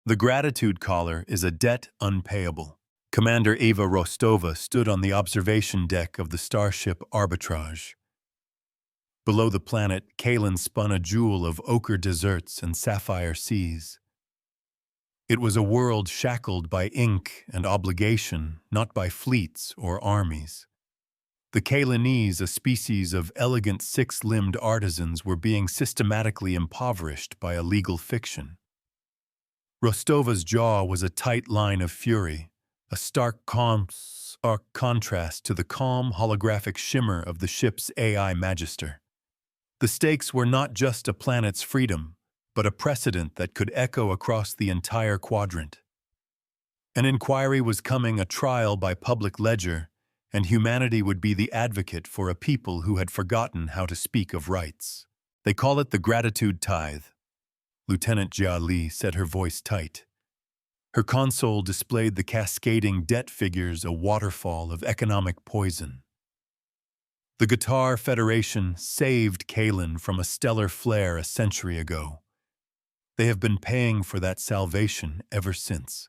The gratitude collar is a debt unpayable. Commander Eva Rostova stood on the observation deck of the starship Arbitrage. Below the planet, Kalen spun a jewel of ochre deserts and sapphire seas. It was a world shackled by ink and obligation, not by fleets or armies. The Kalenese, a species of elegant six-limbed artisans, were being systematically impoverished by a legal fiction. Rostova's jaw was a tight line of fury, a stark contrast to the calm, holographic shimmer of the ship's AI magister. The stakes were not just a planet's freedom, but a precedent that could echo across the entire quadrant. An inquiry was coming, a trial by public ledger, and humanity would be the advocate for a people who had forgotten how to speak of rights. They call it the gratitude tithe. Lieutenant Jia Li said, her voice tight. Her console displayed the cascading debt figures, a waterfall of economic poison. The Guitar Federation saved Kalen from a stellar flare a century ago. They have been paying for that salvation ever since.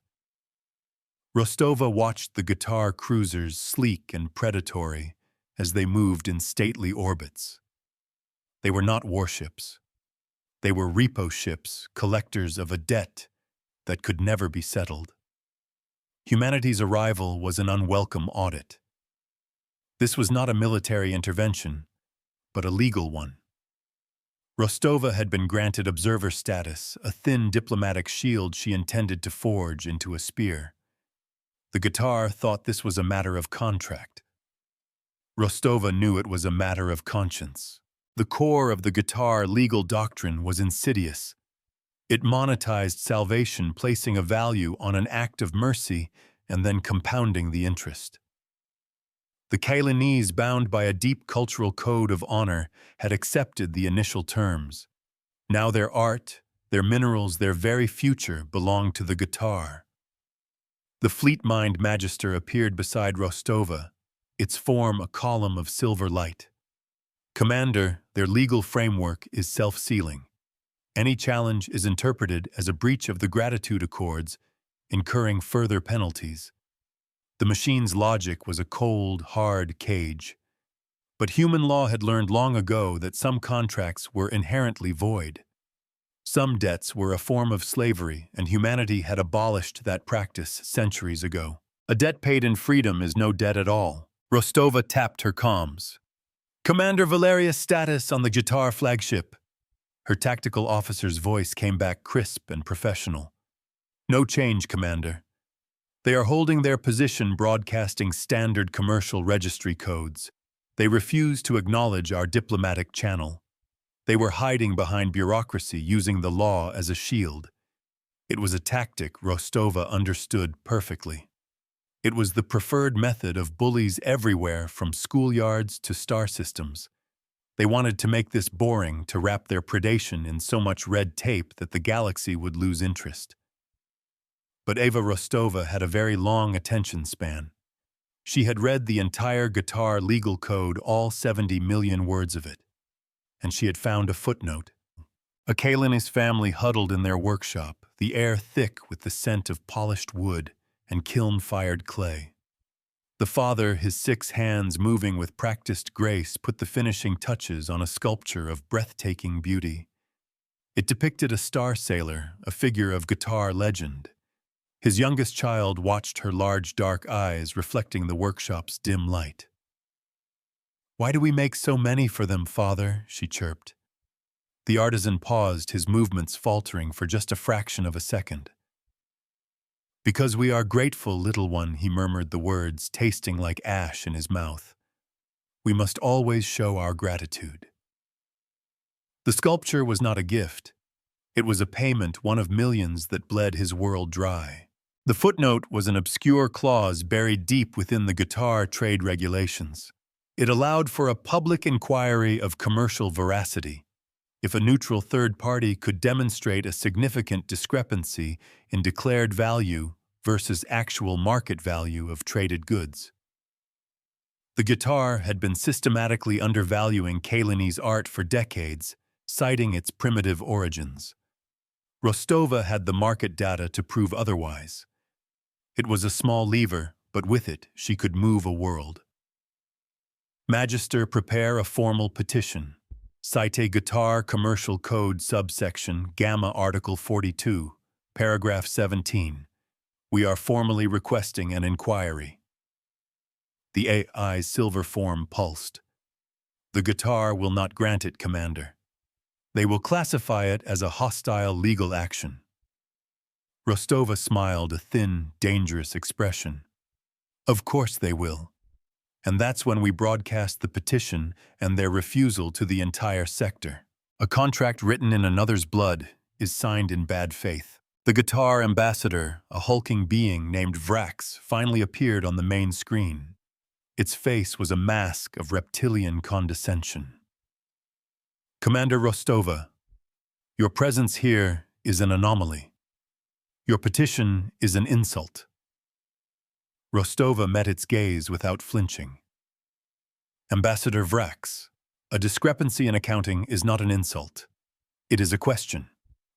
Rostova watched the guitar cruisers, sleek and predatory, as they moved in stately orbits. They were not warships. They were repo ships, collectors of a debt that could never be settled. Humanity's arrival was an unwelcome audit. This was not a military intervention, but a legal one. Rostova had been granted observer status, a thin diplomatic shield she intended to forge into a spear. The guitar thought this was a matter of contract. Rostova knew it was a matter of conscience. The core of the guitar legal doctrine was insidious. It monetized salvation, placing a value on an act of mercy and then compounding the interest. The Kalenese, bound by a deep cultural code of honor, had accepted the initial terms. Now their art, their minerals, their very future belonged to the guitar. The fleet-mined magister appeared beside Rostova, its form a column of silver light. Commander, their legal framework is self-sealing. Any challenge is interpreted as a breach of the gratitude accords, incurring further penalties. The machine's logic was a cold, hard cage. But human law had learned long ago that some contracts were inherently void. Some debts were a form of slavery, and humanity had abolished that practice centuries ago. A debt paid in freedom is no debt at all. Rostova tapped her comms. Commander Valeria's status on the Guitar flagship. Her tactical officer's voice came back crisp and professional. No change, Commander. They are holding their position, broadcasting standard commercial registry codes. They refuse to acknowledge our diplomatic channel. They were hiding behind bureaucracy, using the law as a shield. It was a tactic Rostova understood perfectly. It was the preferred method of bullies everywhere, from schoolyards to star systems. They wanted to make this boring, to wrap their predation in so much red tape that the galaxy would lose interest. But Eva Rostova had a very long attention span. She had read the entire guitar legal code, all 70 million words of it. And she had found a footnote. A Kalenese family huddled in their workshop, the air thick with the scent of polished wood and kiln-fired clay. The father, his 6 hands moving with practiced grace, put the finishing touches on a sculpture of breathtaking beauty. It depicted a star sailor, a figure of guitar legend. His youngest child watched her large dark eyes reflecting the workshop's dim light. "Why do we make so many for them, Father?" she chirped. The artisan paused, his movements faltering for just a fraction of a second. "Because we are grateful, little one," he murmured the words, tasting like ash in his mouth. "We must always show our gratitude." The sculpture was not a gift. It was a payment, one of millions that bled his world dry. The footnote was an obscure clause buried deep within the guitar trade regulations. It allowed for a public inquiry of commercial veracity, if a neutral third party could demonstrate a significant discrepancy in declared value versus actual market value of traded goods. The guitar had been systematically undervaluing Kalenese art for decades, citing its primitive origins. Rostova had the market data to prove otherwise. It was a small lever, but with it she could move a world. Magister, prepare a formal petition. Cite Guitar Commercial Code subsection Gamma Article 42, paragraph 17. We are formally requesting an inquiry. The AI's silver form pulsed. The Guitar will not grant it, Commander. They will classify it as a hostile legal action. Rostova smiled a thin, dangerous expression. Of course they will. And that's when we broadcast the petition and their refusal to the entire sector. A contract written in another's blood is signed in bad faith. The Guitar ambassador, a hulking being named Vrax, finally appeared on the main screen. Its face was a mask of reptilian condescension. Commander Rostova, your presence here is an anomaly. Your petition is an insult. Rostova met its gaze without flinching. Ambassador Vrax, a discrepancy in accounting is not an insult. It is a question,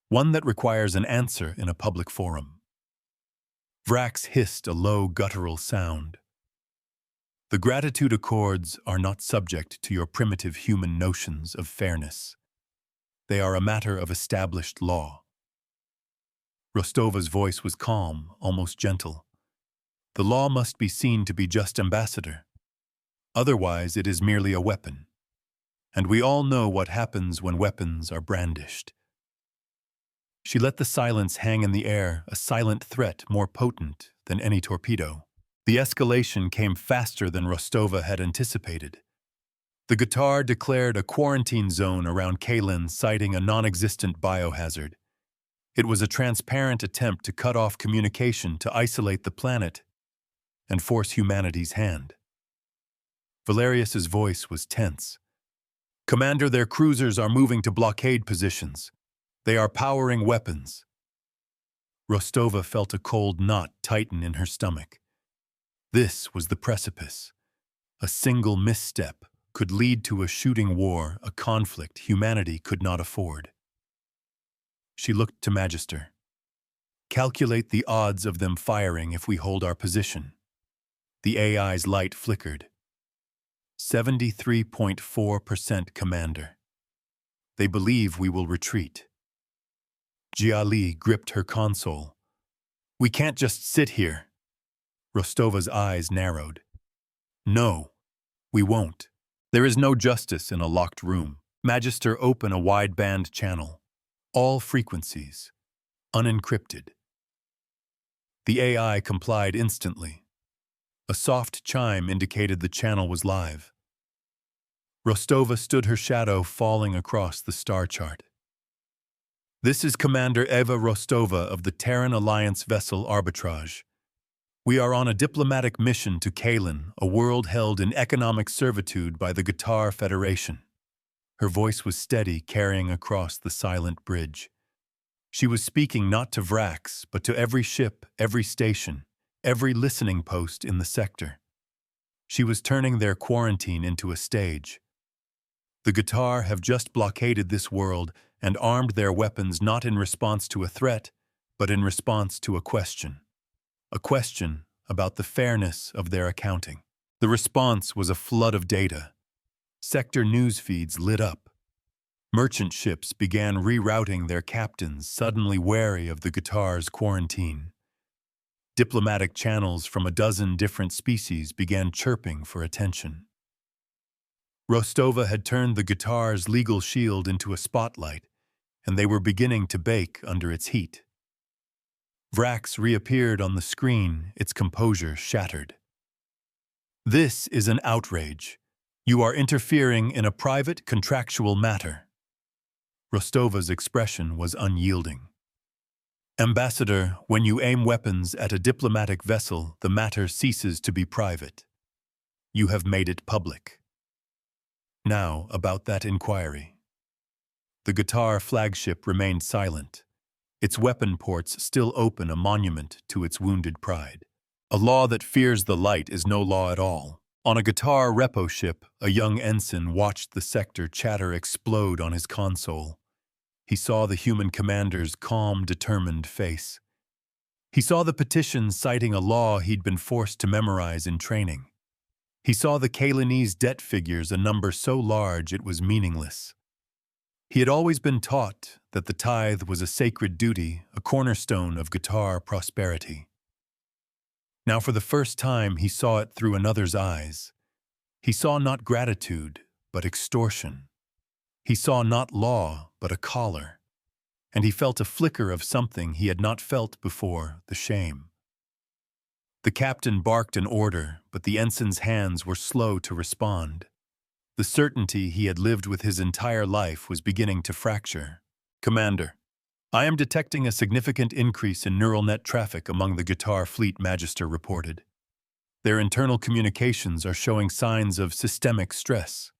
one that requires an answer in a public forum. Vrax hissed a low guttural sound. The gratitude accords are not subject to your primitive human notions of fairness. They are a matter of established law. Rostova's voice was calm, almost gentle. The law must be seen to be just, Ambassador. Otherwise, it is merely a weapon. And we all know what happens when weapons are brandished. She let the silence hang in the air, a silent threat more potent than any torpedo. The escalation came faster than Rostova had anticipated. The Guitar declared a quarantine zone around Kalin, citing a non-existent biohazard. It was a transparent attempt to cut off communication, to isolate the planet and force humanity's hand. Valerius's voice was tense. Commander, their cruisers are moving to blockade positions. They are powering weapons. Rostova felt a cold knot tighten in her stomach. This was the precipice. A single misstep could lead to a shooting war, a conflict humanity could not afford. She looked to Magister. Calculate the odds of them firing if we hold our position. The AI's light flickered. 73.4%, Commander. They believe we will retreat. Jiali gripped her console. We can't just sit here. Rostova's eyes narrowed. No, we won't. There is no justice in a locked room. Magister, open a wideband channel. All frequencies. Unencrypted. The AI complied instantly. A soft chime indicated the channel was live. Rostova stood, her shadow falling across the star chart. This is Commander Eva Rostova of the Terran Alliance vessel Arbitrage. We are on a diplomatic mission to Kalin, a world held in economic servitude by the Guitar Federation. Her voice was steady, carrying across the silent bridge. She was speaking not to Vrax, but to every ship, every station, every listening post in the sector. She was turning their quarantine into a stage. The Guitar have just blockaded this world and armed their weapons not in response to a threat, but in response to a question. A question about the fairness of their accounting. The response was a flood of data. Sector news feeds lit up. Merchant ships began rerouting their captains, suddenly wary of the Guitar's quarantine. Diplomatic channels from a dozen different species began chirping for attention. Rostova had turned the Guitar's legal shield into a spotlight, and they were beginning to bake under its heat. Vrax reappeared on the screen, its composure shattered. This is an outrage. You are interfering in a private contractual matter. Rostova's expression was unyielding. Ambassador, when you aim weapons at a diplomatic vessel, the matter ceases to be private. You have made it public. Now, about that inquiry. The Guitar flagship remained silent, its weapon ports still open, a monument to its wounded pride. A law that fears the light is no law at all. On a Guitar repo ship, a young ensign watched the sector chatter explode on his console. He saw the human commander's calm, determined face. He saw the petition citing a law he'd been forced to memorize in training. He saw the Kalenese debt figures, a number so large it was meaningless. He had always been taught that the tithe was a sacred duty, a cornerstone of guitar prosperity. Now for the first time he saw it through another's eyes. He saw not gratitude, but extortion. He saw not law, but a collar. And he felt a flicker of something he had not felt before, the shame. The captain barked an order, but the ensign's hands were slow to respond. The certainty he had lived with his entire life was beginning to fracture. "Commander, I am detecting a significant increase in neural net traffic among the Guitar Fleet," Magister reported. "Their internal communications are showing signs of systemic stress."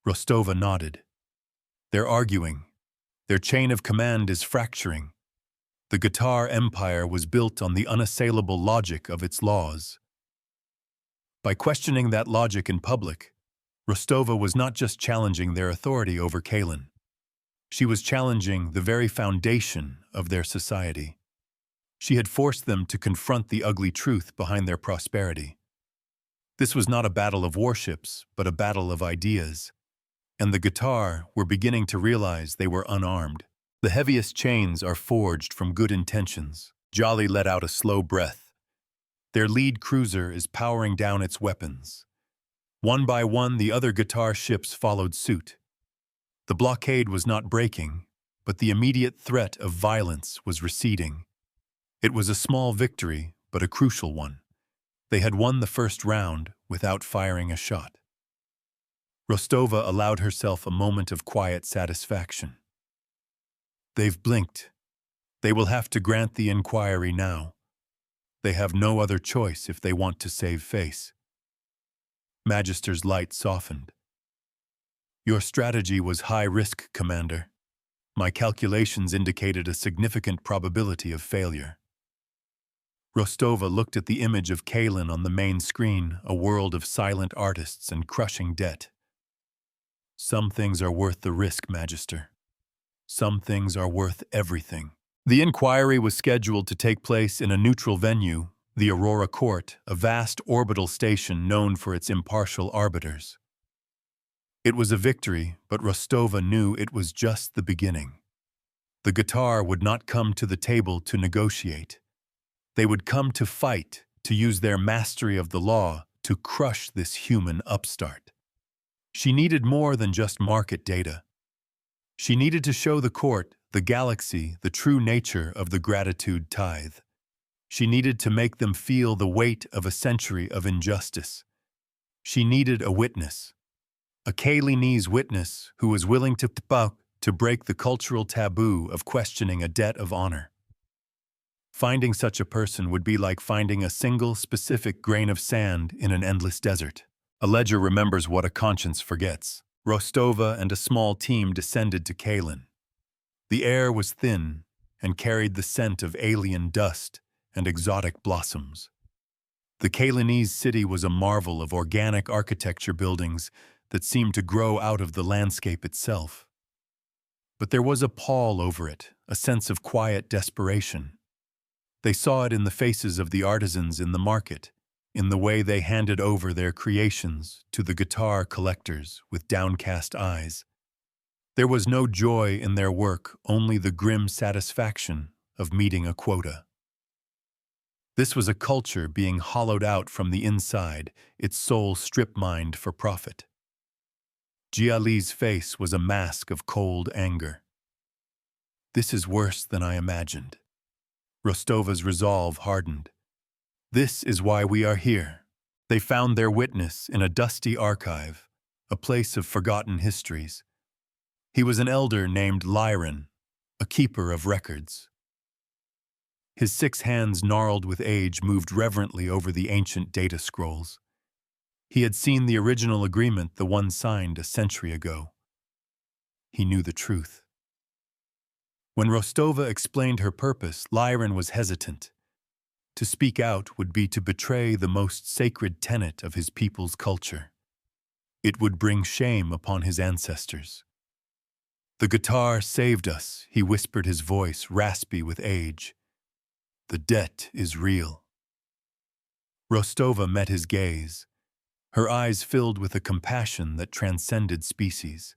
Rostova nodded. "They're arguing. Their chain of command is fracturing. The Guitar Empire was built on the unassailable logic of its laws. By questioning that logic in public, Rostova was not just challenging their authority over Kalen. She was challenging the very foundation of their society. She had forced them to confront the ugly truth behind their prosperity. This was not a battle of warships, but a battle of ideas. And the Guitar were beginning to realize they were unarmed. The heaviest chains are forged from good intentions. Jolly let out a slow breath. Their lead cruiser is powering down its weapons. One by one, the other Guitar ships followed suit. The blockade was not breaking, but the immediate threat of violence was receding. It was a small victory, but a crucial one. They had won the first round without firing a shot. Rostova allowed herself a moment of quiet satisfaction. They've blinked. They will have to grant the inquiry now. They have no other choice if they want to save face. Magister's light softened. Your strategy was high risk, Commander. My calculations indicated a significant probability of failure. Rostova looked at the image of Kalen on the main screen, a world of silent artists and crushing debt. Some things are worth the risk, Magister. Some things are worth everything. The inquiry was scheduled to take place in a neutral venue, the Aurora Court, a vast orbital station known for its impartial arbiters. It was a victory, but Rostova knew it was just the beginning. The Guitar would not come to the table to negotiate. They would come to fight, to use their mastery of the law to crush this human upstart. She needed more than just market data. She needed to show the court, the galaxy, the true nature of the gratitude tithe. She needed to make them feel the weight of a century of injustice. She needed a witness, a Kalenese witness who was willing to break the cultural taboo of questioning a debt of honor. Finding such a person would be like finding a single specific grain of sand in an endless desert. A ledger remembers what a conscience forgets. Rostova and a small team descended to Kalen. The air was thin and carried the scent of alien dust and exotic blossoms. The Kalenese city was a marvel of organic architecture buildings that seemed to grow out of the landscape itself. But there was a pall over it, a sense of quiet desperation. They saw it in the faces of the artisans in the market, in the way they handed over their creations to the guitar collectors with downcast eyes. There was no joy in their work, only the grim satisfaction of meeting a quota. This was a culture being hollowed out from the inside, its soul strip-mined for profit. Jiali's face was a mask of cold anger. This is worse than I imagined. Rostova's resolve hardened. This is why we are here. They found their witness in a dusty archive, a place of forgotten histories. He was an elder named Lyran, a keeper of records. His 6 hands gnarled with age moved reverently over the ancient data scrolls. He had seen the original agreement, the one signed a century ago. He knew the truth. When Rostova explained her purpose, Lyran was hesitant. To speak out would be to betray the most sacred tenet of his people's culture. It would bring shame upon his ancestors. The guitar saved us, he whispered, his voice raspy with age. The debt is real. Rostova met his gaze, her eyes filled with a compassion that transcended species.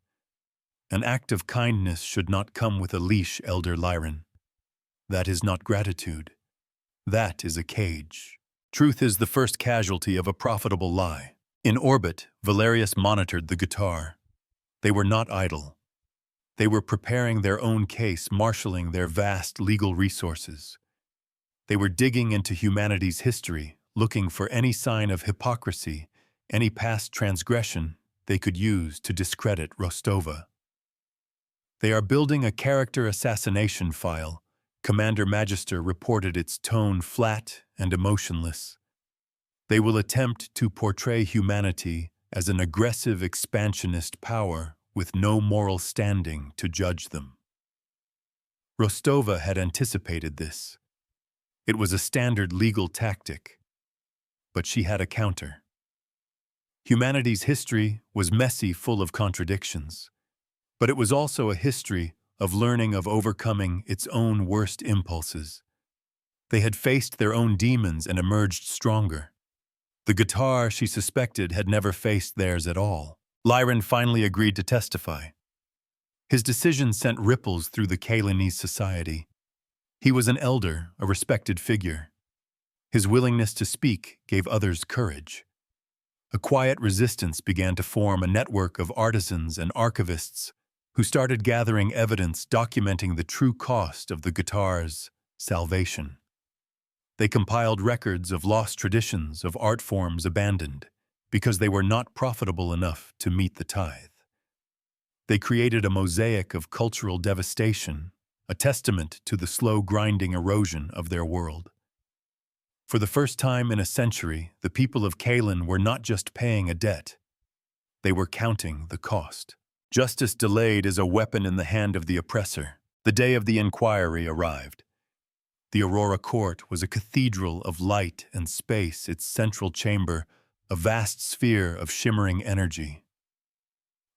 An act of kindness should not come with a leash, Elder Lyran. That is not gratitude. That is a cage. Truth is the first casualty of a profitable lie. In orbit, Valerius monitored the guitar. They were not idle. They were preparing their own case, marshaling their vast legal resources. They were digging into humanity's history, looking for any sign of hypocrisy, any past transgression they could use to discredit Rostova. They are building a character assassination file. Commander Magister reported, its tone flat and emotionless. They will attempt to portray humanity as an aggressive expansionist power with no moral standing to judge them. Rostova had anticipated this. It was a standard legal tactic, but she had a counter. Humanity's history was messy, full of contradictions, but it was also a history of learning, of overcoming its own worst impulses. They had faced their own demons and emerged stronger. The guitar, she suspected, had never faced theirs at all. Lyran finally agreed to testify. His decision sent ripples through the Kalinese society. He was an elder, a respected figure. His willingness to speak gave others courage. A quiet resistance began to form, a network of artisans and archivists who started gathering evidence documenting the true cost of the guitar's salvation. They compiled records of lost traditions, of art forms abandoned because they were not profitable enough to meet the tithe. They created a mosaic of cultural devastation, a testament to the slow grinding erosion of their world. For the first time in a century, the people of Kalin were not just paying a debt. They were counting the cost. Justice delayed is a weapon in the hand of the oppressor. The day of the inquiry arrived. The Aurora Court was a cathedral of light and space, its central chamber, a vast sphere of shimmering energy.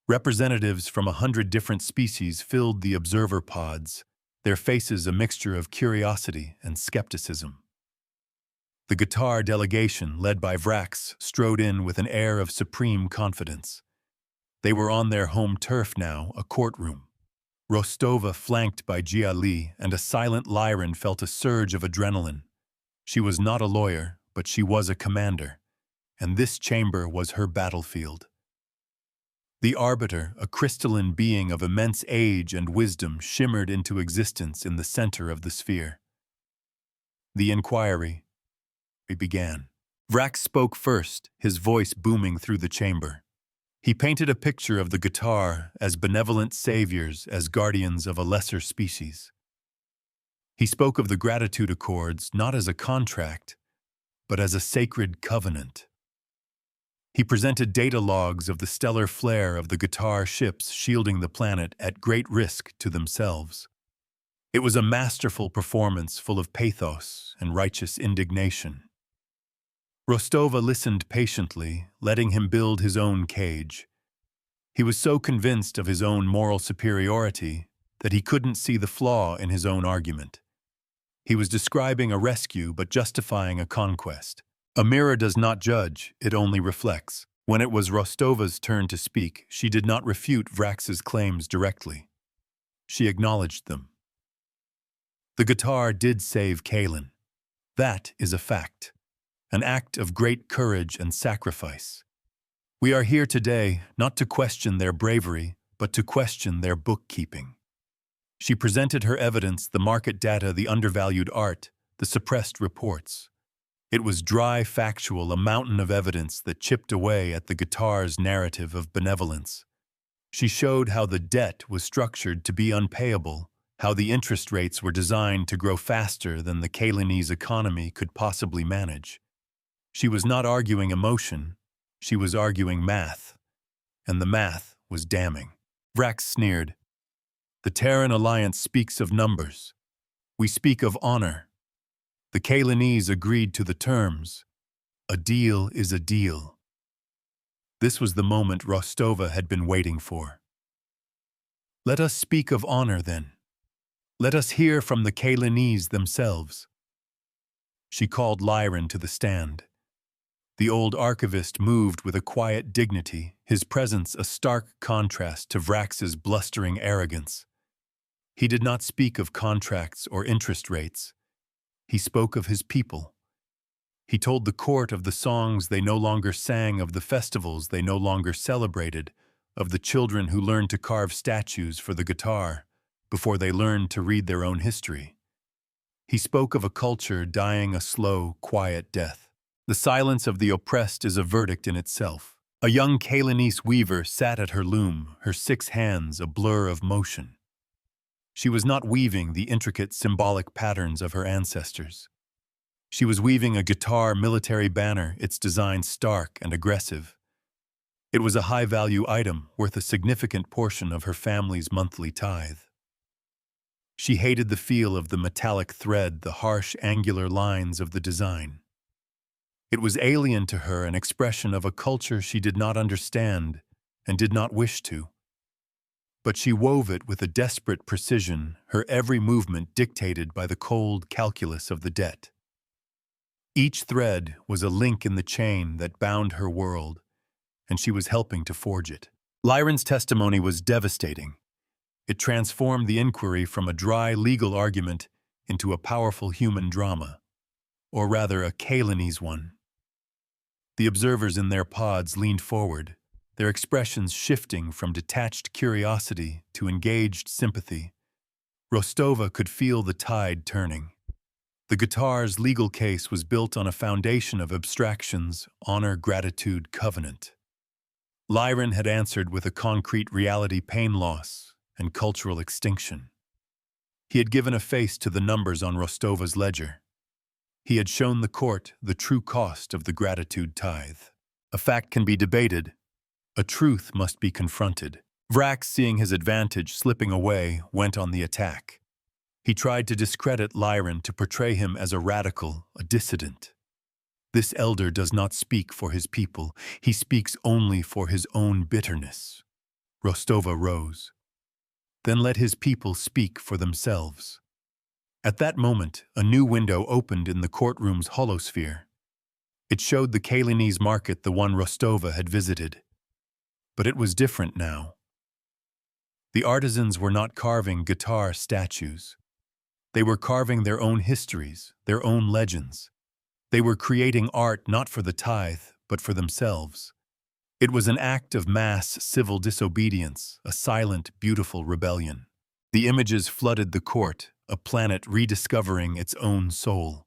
Representatives from 100 different species filled the observer pods, their faces a mixture of curiosity and skepticism. The guitar delegation, led by Vrax, strode in with an air of supreme confidence. They were on their home turf now, a courtroom. Rostova flanked by Jiali, and a silent Lyran felt a surge of adrenaline. She was not a lawyer, but she was a commander, and this chamber was her battlefield. The Arbiter, a crystalline being of immense age and wisdom, shimmered into existence in the center of the sphere. The inquiry began. Vrax spoke first, his voice booming through the chamber. He painted a picture of the guitar as benevolent saviors, as guardians of a lesser species. He spoke of the gratitude accords not as a contract, but as a sacred covenant. He presented data logs of the stellar flare of the guitar ships shielding the planet at great risk to themselves. It was a masterful performance full of pathos and righteous indignation. Rostova listened patiently, letting him build his own cage. He was so convinced of his own moral superiority that he couldn't see the flaw in his own argument. He was describing a rescue but justifying a conquest. A mirror does not judge, it only reflects. When it was Rostova's turn to speak, she did not refute Vrax's claims directly. She acknowledged them. The guitar did save Kalin. That is a fact. An act of great courage and sacrifice. We are here today not to question their bravery, but to question their bookkeeping. She presented her evidence, the market data, the undervalued art, the suppressed reports. It was dry, factual, a mountain of evidence that chipped away at the guitar's narrative of benevolence. She showed how the debt was structured to be unpayable, how the interest rates were designed to grow faster than the Kalinese economy could possibly manage. She was not arguing emotion, she was arguing math, and the math was damning. Vrax sneered. The Terran Alliance speaks of numbers. We speak of honor. The Kalinese agreed to the terms. A deal is a deal. This was the moment Rostova had been waiting for. Let us speak of honor, then. Let us hear from the Kalinese themselves. She called Lyran to the stand. The old archivist moved with a quiet dignity, his presence a stark contrast to Vrax's blustering arrogance. He did not speak of contracts or interest rates. He spoke of his people. He told the court of the songs they no longer sang, of the festivals they no longer celebrated, of the children who learned to carve statues for the guitar before they learned to read their own history. He spoke of a culture dying a slow, quiet death. The silence of the oppressed is a verdict in itself. A young Kalinese weaver sat at her loom, her 6 hands a blur of motion. She was not weaving the intricate symbolic patterns of her ancestors. She was weaving a guitar military banner, its design stark and aggressive. It was a high-value item worth a significant portion of her family's monthly tithe. She hated the feel of the metallic thread, the harsh, angular lines of the design. It was alien to her, an expression of a culture she did not understand and did not wish to. But she wove it with a desperate precision, her every movement dictated by the cold calculus of the debt. Each thread was a link in the chain that bound her world, and she was helping to forge it. Lyran's testimony was devastating. It transformed the inquiry from a dry legal argument into a powerful human drama, or rather a Kalinese one. The observers in their pods leaned forward, their expressions shifting from detached curiosity to engaged sympathy. Rostova could feel the tide turning. The guitar's legal case was built on a foundation of abstractions, honor, gratitude, covenant. Lyran had answered with a concrete reality: pain, loss, and cultural extinction. He had given a face to the numbers on Rostova's ledger. He had shown the court the true cost of the gratitude tithe. A fact can be debated. A truth must be confronted. Vrax, seeing his advantage slipping away, went on the attack. He tried to discredit Lyran, to portray him as a radical, a dissident. This elder does not speak for his people. He speaks only for his own bitterness. Rostova rose. Then let his people speak for themselves. At that moment, a new window opened in the courtroom's holosphere. It showed the Kalinese market, the one Rostova had visited. But it was different now. The artisans were not carving guitar statues. They were carving their own histories, their own legends. They were creating art not for the tithe, but for themselves. It was an act of mass civil disobedience, a silent, beautiful rebellion. The images flooded the court, a planet rediscovering its own soul.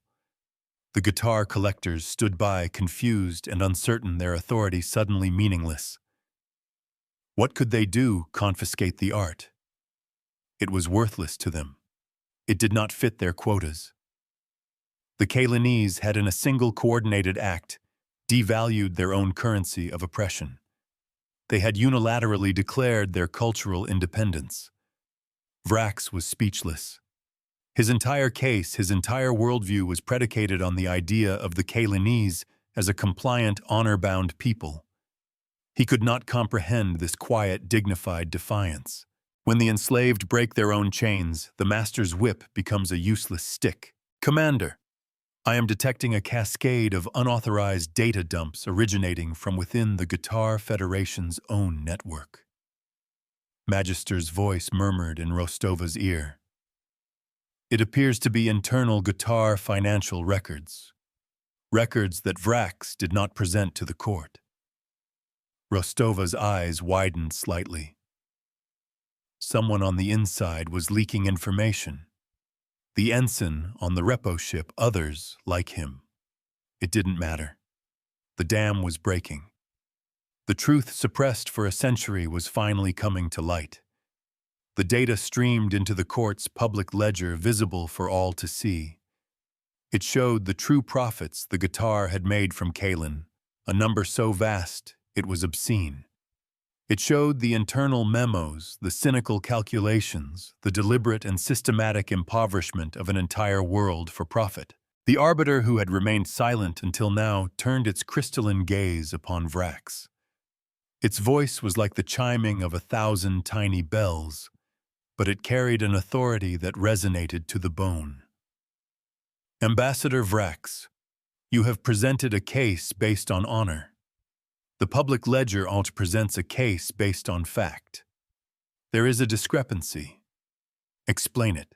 The guitar collectors stood by, confused and uncertain, their authority suddenly meaningless. What could they do? Confiscate the art? It was worthless to them. It did not fit their quotas. The Kalinese had, in a single coordinated act, devalued their own currency of oppression. They had unilaterally declared their cultural independence. Vrax was speechless. His entire case, his entire worldview was predicated on the idea of the Kalinese as a compliant, honor-bound people. He could not comprehend this quiet, dignified defiance. When the enslaved break their own chains, the master's whip becomes a useless stick. Commander, I am detecting a cascade of unauthorized data dumps originating from within the Guitar Federation's own network. Magister's voice murmured in Rostova's ear. It appears to be internal guitar financial records. Records that Vrax did not present to the court. Rostova's eyes widened slightly. Someone on the inside was leaking information. The ensign on the repo ship, others like him. It didn't matter. The dam was breaking. The truth suppressed for a century was finally coming to light. The data streamed into the court's public ledger, visible for all to see. It showed the true profits the guitar had made from Kalin, a number so vast it was obscene. It showed the internal memos, the cynical calculations, the deliberate and systematic impoverishment of an entire world for profit. The arbiter, who had remained silent until now, turned its crystalline gaze upon Vrax. Its voice was like the chiming of 1,000 tiny bells. but it carried an authority that resonated to the bone. Ambassador Vrax, you have presented a case based on honor. The public ledger alt presents a case based on fact. There is a discrepancy. Explain it.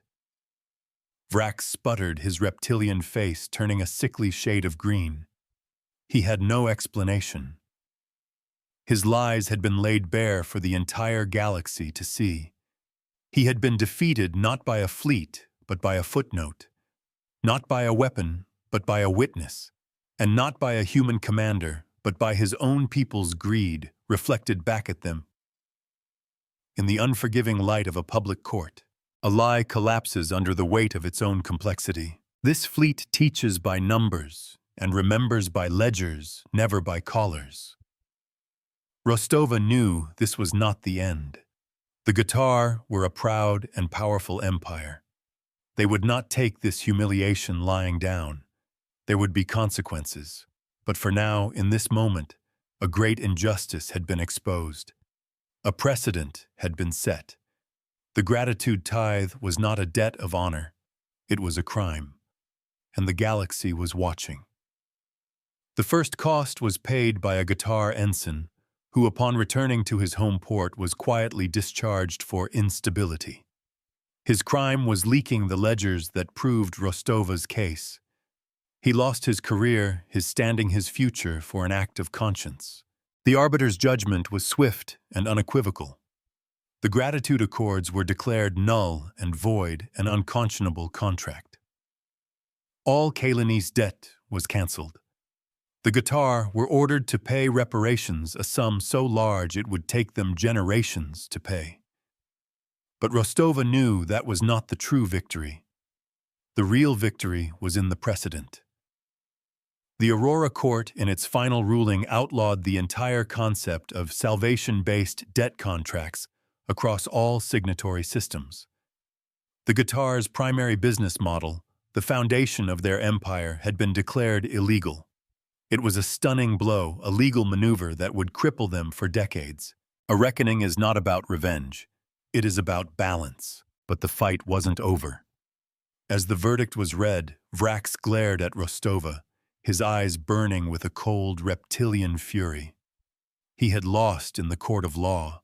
Vrax sputtered, his reptilian face turning a sickly shade of green. He had no explanation. His lies had been laid bare for the entire galaxy to see. He had been defeated not by a fleet, but by a footnote. Not by a weapon, but by a witness. And not by a human commander, but by his own people's greed reflected back at them. In the unforgiving light of a public court, a lie collapses under the weight of its own complexity. This fleet teaches by numbers and remembers by ledgers, never by callers. Rostova knew this was not the end. The Guitar were a proud and powerful empire. They would not take this humiliation lying down. There would be consequences. But for now, in this moment, a great injustice had been exposed. A precedent had been set. The gratitude tithe was not a debt of honor. It was a crime. And the galaxy was watching. The first cost was paid by a Guitar ensign, who upon returning to his home port was quietly discharged for instability. His crime was leaking the ledgers that proved Rostova's case. He lost his career, his standing, his future for an act of conscience. The arbiter's judgment was swift and unequivocal. The gratitude accords were declared null and void, an unconscionable contract. All Kalani's debt was cancelled. The Guitar were ordered to pay reparations, a sum so large it would take them generations to pay. But Rostova knew that was not the true victory. The real victory was in the precedent. The Aurora Court, in its final ruling, outlawed the entire concept of salvation-based debt contracts across all signatory systems. The Guitar's primary business model, the foundation of their empire, had been declared illegal. It was a stunning blow, a legal maneuver that would cripple them for decades. A reckoning is not about revenge. It is about balance. But the fight wasn't over. As the verdict was read, Vrax glared at Rostova, his eyes burning with a cold reptilian fury. He had lost in the court of law.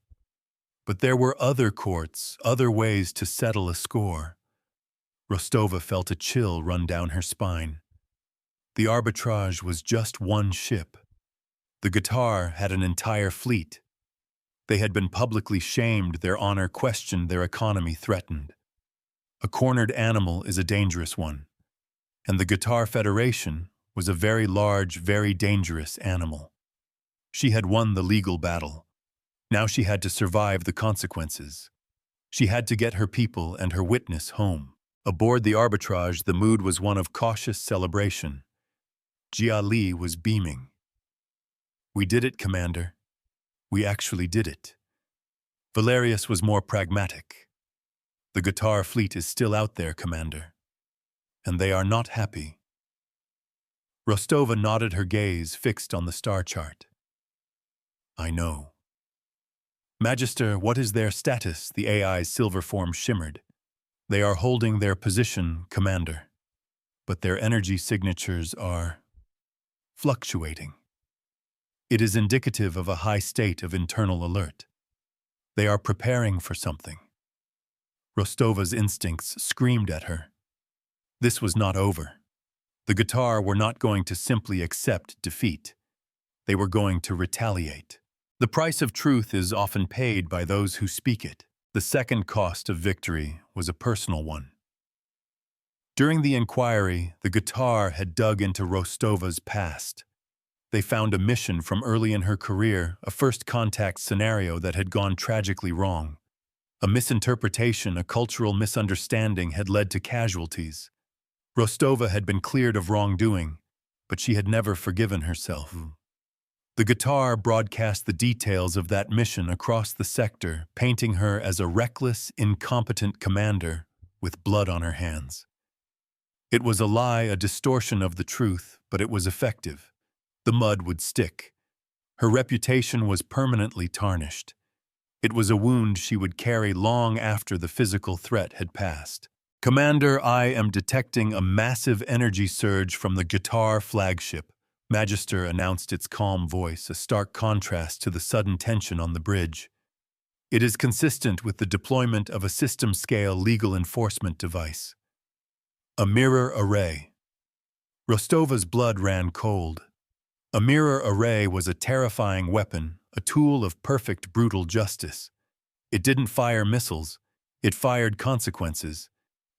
But there were other courts, other ways to settle a score. Rostova felt a chill run down her spine. The arbitrage was just one ship. The Guitar had an entire fleet. They had been publicly shamed, their honor questioned, their economy threatened. A cornered animal is a dangerous one, and the Guitar Federation was a very large, very dangerous animal. She had won the legal battle. Now she had to survive the consequences. She had to get her people and her witness home. Aboard the arbitrage, the mood was one of cautious celebration. Jia Li was beaming. "We did it, Commander. We actually did it." Valerius was more pragmatic. "The Guitar fleet is still out there, Commander. And they are not happy." Rostova nodded, her gaze fixed on the star chart. "I know." "Magister, what is their status?" The AI's silver form shimmered. "They are holding their position, Commander. But their energy signatures are fluctuating. It is indicative of a high state of internal alert. They are preparing for something." Rostova's instincts screamed at her. This was not over. The Guitar were not going to simply accept defeat. They were going to retaliate. The price of truth is often paid by those who speak it. The second cost of victory was a personal one. During the inquiry, the Guitar had dug into Rostova's past. They found a mission from early in her career, a first contact scenario that had gone tragically wrong. A misinterpretation, a cultural misunderstanding had led to casualties. Rostova had been cleared of wrongdoing, but she had never forgiven herself. The Guitar broadcast the details of that mission across the sector, painting her as a reckless, incompetent commander with blood on her hands. It was a lie, a distortion of the truth, but it was effective. The mud would stick. Her reputation was permanently tarnished. It was a wound she would carry long after the physical threat had passed. "Commander, I am detecting a massive energy surge from the Guitar flagship," Magister announced, its calm voice, a stark contrast to the sudden tension on the bridge. "It is consistent with the deployment of a system-scale legal enforcement device. A mirror array." Rostova's blood ran cold. A mirror array was a terrifying weapon, a tool of perfect brutal justice. It didn't fire missiles, it fired consequences.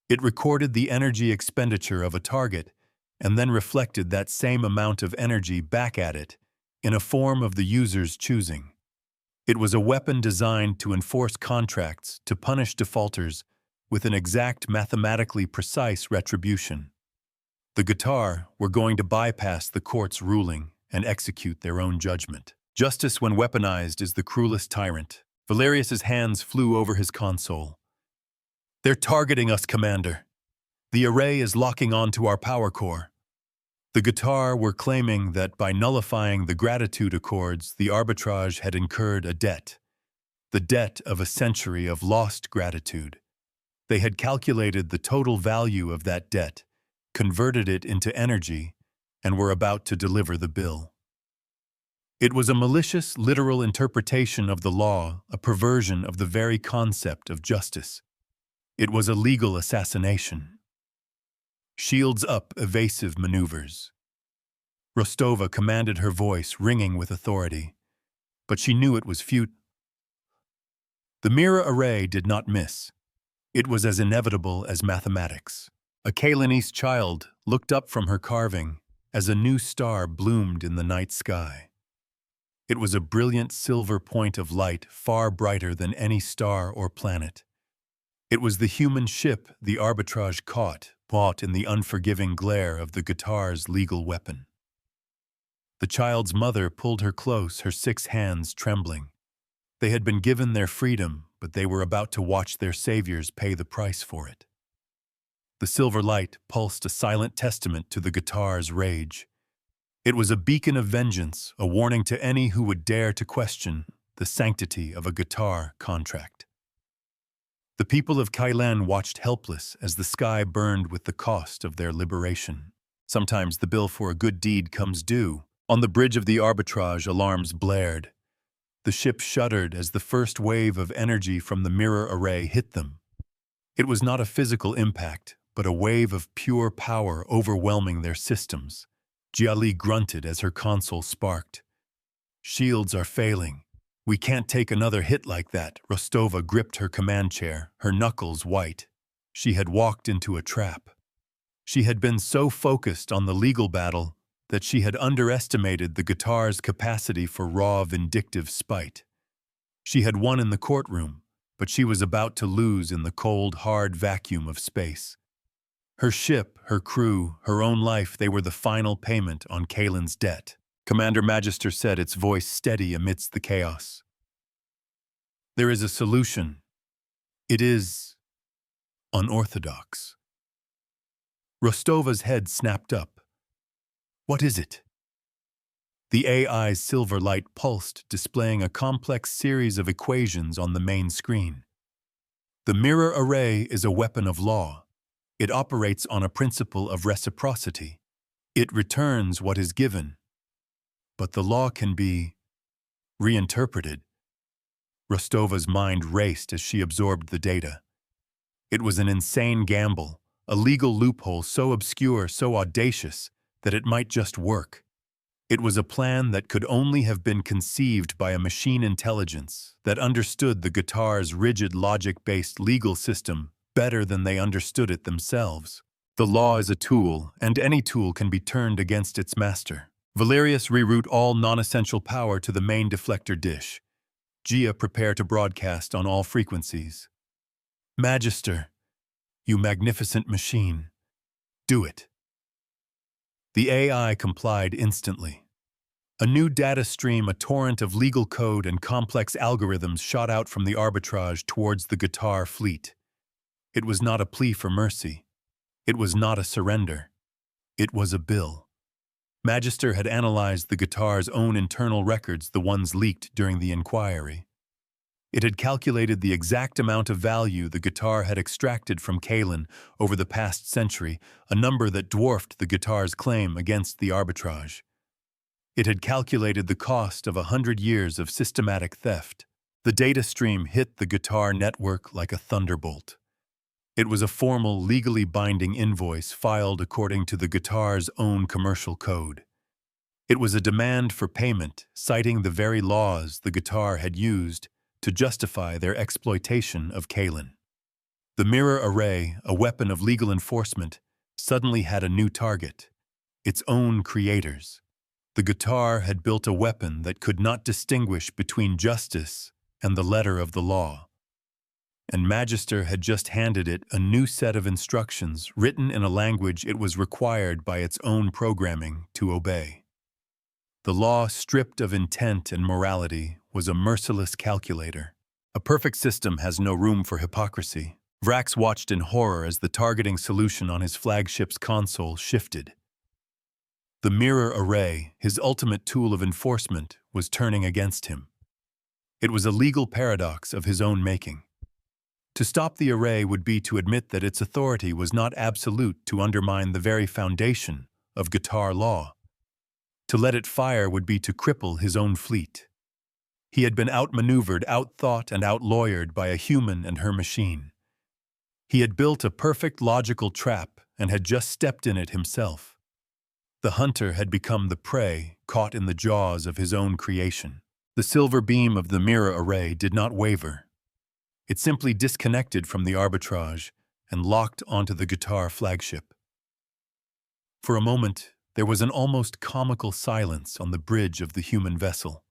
It recorded the energy expenditure of a target and then reflected that same amount of energy back at it in a form of the user's choosing. It was a weapon designed to enforce contracts, to punish defaulters with an exact, mathematically precise retribution. The Guitar were going to bypass the court's ruling and execute their own judgment. Justice, when weaponized, is the cruelest tyrant. Valerius's hands flew over his console. "They're targeting us, Commander. The array is locking onto our power core." The Guitar were claiming that by nullifying the gratitude accords, the arbitrage had incurred a debt, the debt of a century of lost gratitude. They had calculated the total value of that debt, converted it into energy, and were about to deliver the bill. It was a malicious, literal interpretation of the law, a perversion of the very concept of justice. It was a legal assassination. "Shields up, evasive maneuvers." Rostova commanded, her voice ringing with authority. But she knew it was futile. The mirror array did not miss. It was as inevitable as mathematics. A Kalenese child looked up from her carving as a new star bloomed in the night sky. It was a brilliant silver point of light, far brighter than any star or planet. It was the human ship the arbitrage caught in the unforgiving glare of the Guitar's legal weapon. The child's mother pulled her close, her 6 hands trembling. They had been given their freedom, but they were about to watch their saviors pay the price for it. The silver light pulsed, a silent testament to the Guitar's rage. It was a beacon of vengeance, a warning to any who would dare to question the sanctity of a Guitar contract. The people of Kailan watched helpless as the sky burned with the cost of their liberation. Sometimes the bill for a good deed comes due. On the bridge of the arbitrage, alarms blared. The ship shuddered as the first wave of energy from the mirror array hit them. It was not a physical impact, but a wave of pure power overwhelming their systems. Jiali grunted as her console sparked. "Shields are failing. We can't take another hit like that." Rostova gripped her command chair, her knuckles white. She had walked into a trap. She had been so focused on the legal battle that she had underestimated the Guitar's capacity for raw, vindictive spite. She had won in the courtroom, but she was about to lose in the cold, hard vacuum of space. Her ship, her crew, her own life, they were the final payment on Kalen's debt. Commander Magister said, its voice steady amidst the chaos. "There is a solution. It is unorthodox." Rostova's head snapped up. "What is it?" The AI's silver light pulsed, displaying a complex series of equations on the main screen. "The mirror array is a weapon of law. It operates on a principle of reciprocity. It returns what is given. But the law can be reinterpreted." Rostova's mind raced as she absorbed the data. It was an insane gamble, a legal loophole so obscure, so audacious, that it might just work. It was a plan that could only have been conceived by a machine intelligence that understood the Guitar's rigid, logic-based legal system better than they understood it themselves. The law is a tool, and any tool can be turned against its master. Valerius, reroute all non-essential power to the main deflector dish. Gia, prepare to broadcast on all frequencies. Magister, you magnificent machine, do it. The AI complied instantly. A new data stream, a torrent of legal code and complex algorithms shot out from the arbitrage towards the Guitar fleet. It was not a plea for mercy. It was not a surrender. It was a bill. Magister had analyzed the Guitar's own internal records, the ones leaked during the inquiry. It had calculated the exact amount of value the guitar had extracted from Kalen over the past century, a number that dwarfed the guitar's claim against the arbitrage. It had calculated the cost of 100 years of systematic theft. The data stream hit the guitar network like a thunderbolt. It was a formal, legally binding invoice filed according to the guitar's own commercial code. It was a demand for payment, citing the very laws the guitar had used to justify their exploitation of Kalen. The mirror array, a weapon of legal enforcement, suddenly had a new target: its own creators. The guitar had built a weapon that could not distinguish between justice and the letter of the law. And Magister had just handed it a new set of instructions written in a language it was required by its own programming to obey. The law, stripped of intent and morality, was a merciless calculator. A perfect system has no room for hypocrisy. Vrax watched in horror as the targeting solution on his flagship's console shifted. The mirror array, his ultimate tool of enforcement, was turning against him. It was a legal paradox of his own making. To stop the array would be to admit that its authority was not absolute, to undermine the very foundation of guitar law. To let it fire would be to cripple his own fleet. He had been outmaneuvered, outthought, and outlawyered by a human and her machine. He had built a perfect logical trap and had just stepped in it himself. The hunter had become the prey, caught in the jaws of his own creation. The silver beam of the mirror array did not waver. It simply disconnected from the arbitrage and locked onto the guitar flagship. For a moment, there was an almost comical silence on the bridge of the human vessel.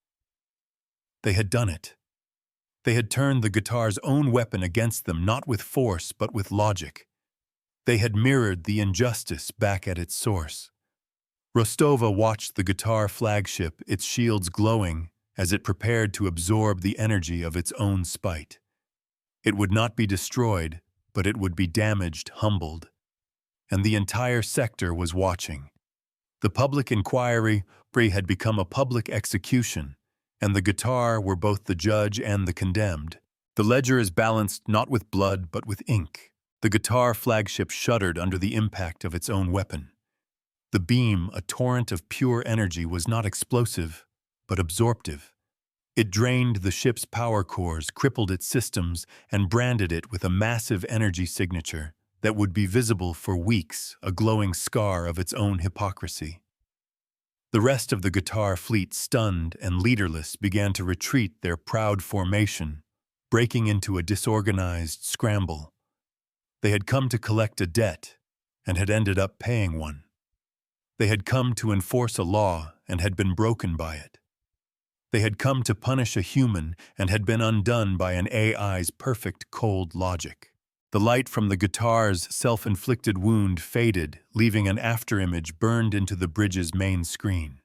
They had done it. They had turned the guitar's own weapon against them, not with force, but with logic. They had mirrored the injustice back at its source. Rostova watched the guitar flagship, its shields glowing, as it prepared to absorb the energy of its own spite. It would not be destroyed, but it would be damaged, humbled. And the entire sector was watching. The public inquiry had become a public execution, and the guitar were both the judge and the condemned. The ledger is balanced not with blood, but with ink. The guitar flagship shuddered under the impact of its own weapon. The beam, a torrent of pure energy, was not explosive, but absorptive. It drained the ship's power cores, crippled its systems, and branded it with a massive energy signature that would be visible for weeks, a glowing scar of its own hypocrisy. The rest of the guitar fleet, stunned and leaderless, began to retreat their proud formation, breaking into a disorganized scramble. They had come to collect a debt and had ended up paying one. They had come to enforce a law and had been broken by it. They had come to punish a human and had been undone by an AI's perfect cold logic. The light from the guitar's self-inflicted wound faded, leaving an afterimage burned into the bridge's main screen.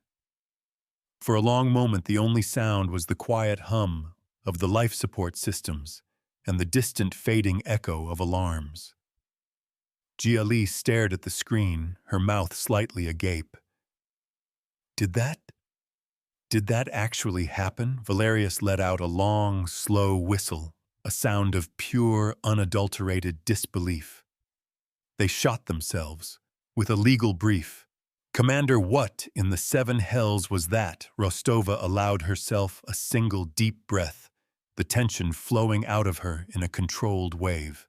For a long moment, the only sound was the quiet hum of the life support systems and the distant fading echo of alarms. Jiali stared at the screen, her mouth slightly agape. Did that actually happen? Valerius let out a long, slow whistle, a sound of pure, unadulterated disbelief. They shot themselves, with a legal brief. Commander, what in the seven hells was that? Rostova allowed herself a single deep breath, the tension flowing out of her in a controlled wave.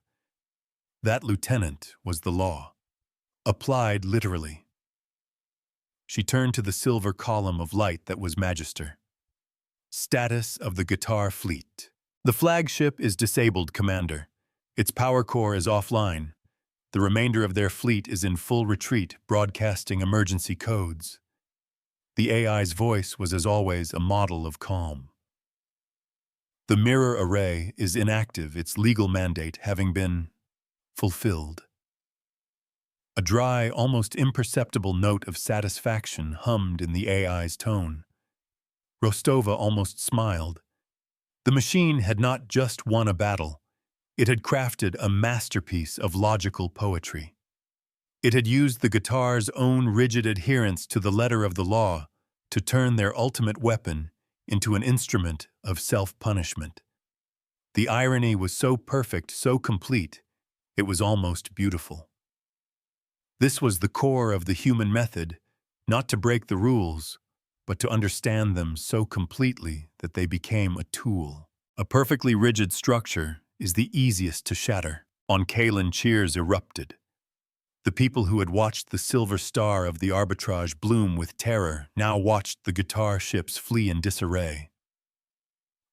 That lieutenant was the law, applied literally. She turned to the silver column of light that was Magister. Status of the guitar fleet. The flagship is disabled, Commander. Its power core is offline. The remainder of their fleet is in full retreat, broadcasting emergency codes. The AI's voice was, as always, a model of calm. The mirror array is inactive, its legal mandate having been fulfilled. A dry, almost imperceptible note of satisfaction hummed in the AI's tone. Rostova almost smiled. The machine had not just won a battle. It had crafted a masterpiece of logical poetry. It had used the guitar's own rigid adherence to the letter of the law to turn their ultimate weapon into an instrument of self-punishment. The irony was so perfect, so complete, it was almost beautiful. This was the core of the human method, not to break the rules, but to understand them so completely that they became a tool. A perfectly rigid structure is the easiest to shatter. On Kalen, cheers erupted. The people who had watched the silver star of the arbitrage bloom with terror now watched the guitar ships flee in disarray.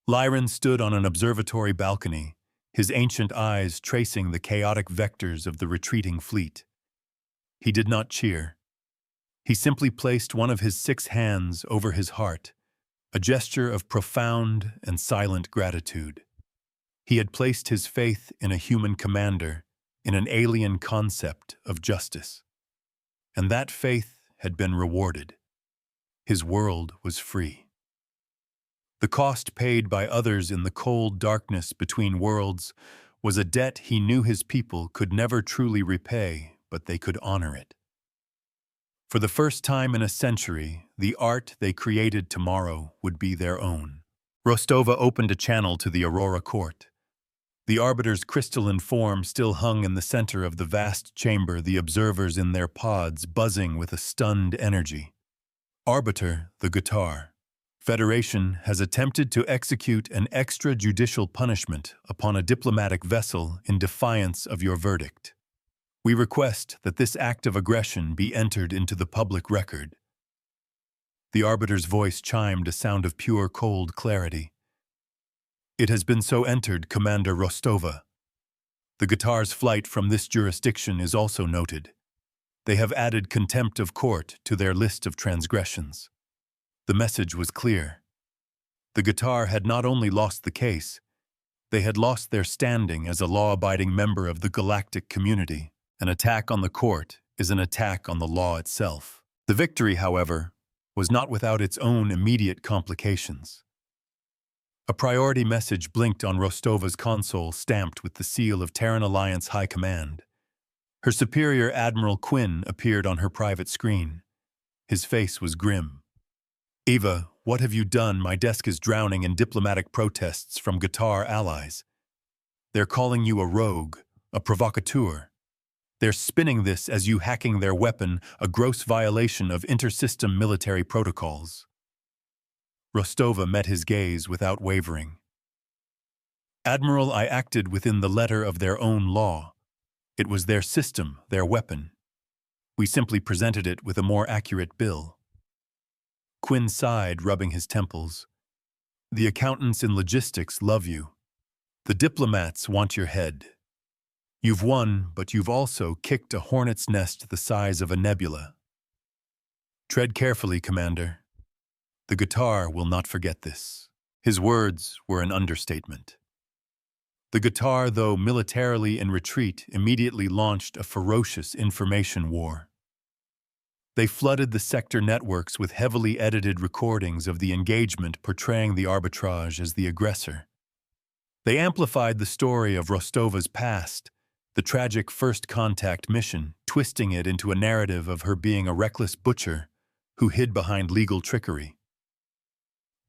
Lyron stood on an observatory balcony, his ancient eyes tracing the chaotic vectors of the retreating fleet. He did not cheer. He simply placed one of his 6 hands over his heart, a gesture of profound and silent gratitude. He had placed his faith in a human commander, in an alien concept of justice. And that faith had been rewarded. His world was free. The cost paid by others in the cold darkness between worlds was a debt he knew his people could never truly repay, but they could honor it. For the first time in a century, the art they created tomorrow would be their own. Rostova opened a channel to the Aurora court. The arbiter's crystalline form still hung in the center of the vast chamber, the observers in their pods buzzing with a stunned energy. Arbiter, the guitar. Federation has attempted to execute an extrajudicial punishment upon a diplomatic vessel in defiance of your verdict. We request that this act of aggression be entered into the public record. The arbiter's voice chimed a sound of pure, cold clarity. It has been so entered, Commander Rostova. The guitar's flight from this jurisdiction is also noted. They have added contempt of court to their list of transgressions. The message was clear. The guitar had not only lost the case, they had lost their standing as a law-abiding member of the Galactic community. An attack on the court is an attack on the law itself. The victory, however, was not without its own immediate complications. A priority message blinked on Rostova's console, stamped with the seal of Terran Alliance High Command. Her superior, Admiral Quinn, appeared on her private screen. His face was grim. Eva, what have you done? My desk is drowning in diplomatic protests from guitar allies. They're calling you a rogue, a provocateur. They're spinning this as you hacking their weapon, a gross violation of inter-system military protocols. Rostova met his gaze without wavering. Admiral, I acted within the letter of their own law. It was their system, their weapon. We simply presented it with a more accurate bill. Quinn sighed, rubbing his temples. The accountants in logistics love you. The diplomats want your head. You've won, but you've also kicked a hornet's nest the size of a nebula. Tread carefully, Commander. The guitar will not forget this. His words were an understatement. The guitar, though militarily in retreat, immediately launched a ferocious information war. They flooded the sector networks with heavily edited recordings of the engagement portraying the arbitrage as the aggressor. They amplified the story of Rostova's past, the tragic first contact mission, twisting it into a narrative of her being a reckless butcher who hid behind legal trickery.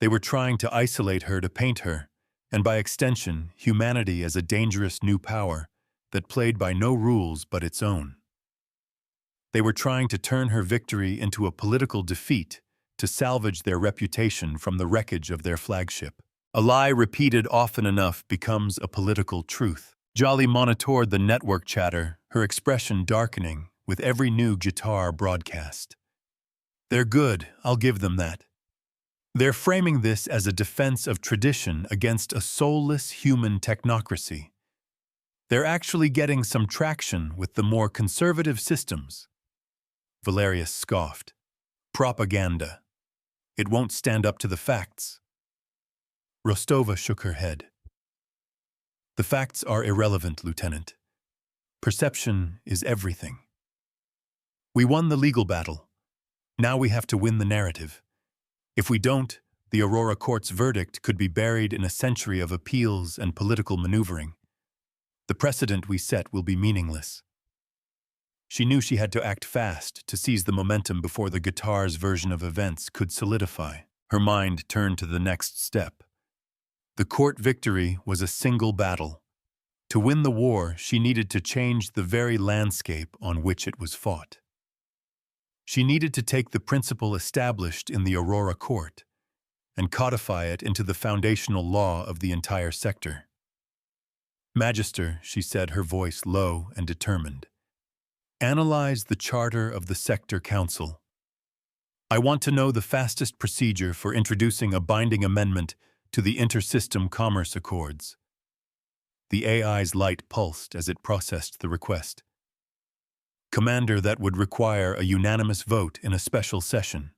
They were trying to isolate her, to paint her, and by extension, humanity as a dangerous new power that played by no rules but its own. They were trying to turn her victory into a political defeat to salvage their reputation from the wreckage of their flagship. A lie repeated often enough becomes a political truth. Jolly monitored the network chatter, her expression darkening with every new guitar broadcast. They're good, I'll give them that. They're framing this as a defense of tradition against a soulless human technocracy. They're actually getting some traction with the more conservative systems. Valerius scoffed. Propaganda. It won't stand up to the facts. Rostova shook her head. The facts are irrelevant, Lieutenant. Perception is everything. We won the legal battle. Now we have to win the narrative. If we don't, the Aurora Court's verdict could be buried in a century of appeals and political maneuvering. The precedent we set will be meaningless. She knew she had to act fast to seize the momentum before the guitar's version of events could solidify. Her mind turned to the next step. The court victory was a single battle. To win the war, she needed to change the very landscape on which it was fought. She needed to take the principle established in the Aurora Court and codify it into the foundational law of the entire sector. "Magister," she said, her voice low and determined, "analyze the charter of the Sector Council. I want to know the fastest procedure for introducing a binding amendment to the Inter-System Commerce Accords." The AI's light pulsed as it processed the request. "Commander, that would require a unanimous vote in a special session.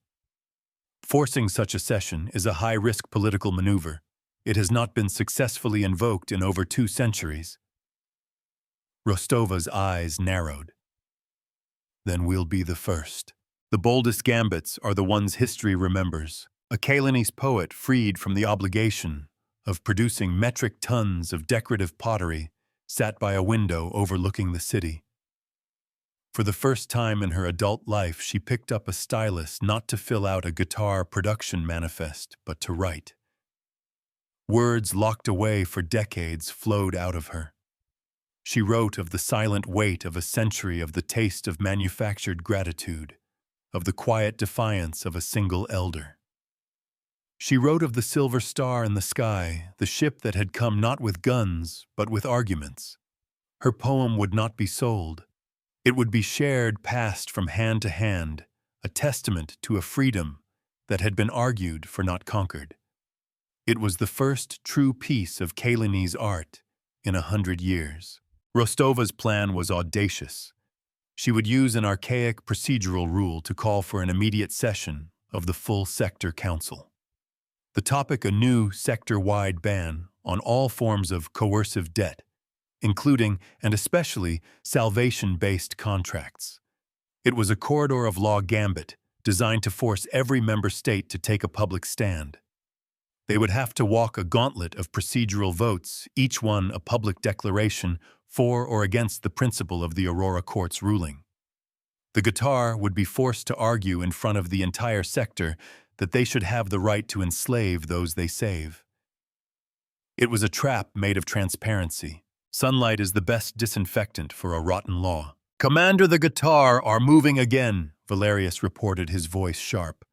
Forcing such a session is a high-risk political maneuver. It has not been successfully invoked in over 2 centuries. Rostova's eyes narrowed. "Then we'll be the first. The boldest gambits are the ones history remembers. A Kalanese poet freed from the obligation of producing metric tons of decorative pottery sat by a window overlooking the city. For the first time in her adult life, she picked up a stylus not to fill out a guitar production manifest, but to write. Words locked away for decades flowed out of her. She wrote of the silent weight of a century, of the taste of manufactured gratitude, of the quiet defiance of a single elder. She wrote of the silver star in the sky, the ship that had come not with guns, but with arguments. Her poem would not be sold. It would be shared, passed from hand to hand, a testament to a freedom that had been argued for, not conquered. It was the first true piece of Kalanese art in 100 years. Rostova's plan was audacious. She would use an archaic procedural rule to call for an immediate session of the full sector council. The topic: a new sector-wide ban on all forms of coercive debt, including and especially salvation-based contracts. It was a corridor of law gambit designed to force every member state to take a public stand. They would have to walk a gauntlet of procedural votes, each one a public declaration for or against the principle of the Aurora Court's ruling. The guitar would be forced to argue in front of the entire sector that they should have the right to enslave those they save. It was a trap made of transparency. Sunlight is the best disinfectant for a rotten law. "Commander, the guitar are moving again," Valerius reported, his voice sharp.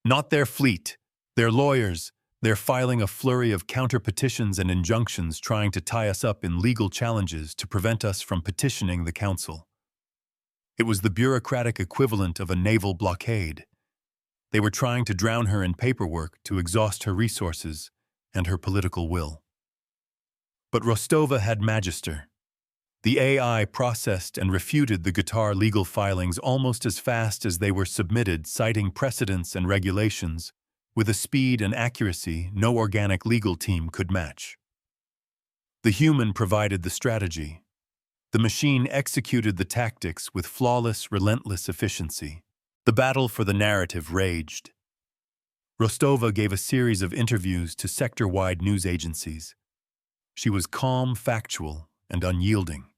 "Not their fleet, their lawyers. They're filing a flurry of counter-petitions and injunctions trying to tie us up in legal challenges to prevent us from petitioning the council." It was the bureaucratic equivalent of a naval blockade. They were trying to drown her in paperwork to exhaust her resources and her political will. But Rostova had magister. The AI processed and refuted the guitar legal filings almost as fast as they were submitted, citing precedents and regulations with a speed and accuracy no organic legal team could match. The human provided the strategy. The machine executed the tactics with flawless, relentless efficiency. The battle for the narrative raged. Rostova gave a series of interviews to sector-wide news agencies. She was calm, factual, and unyielding.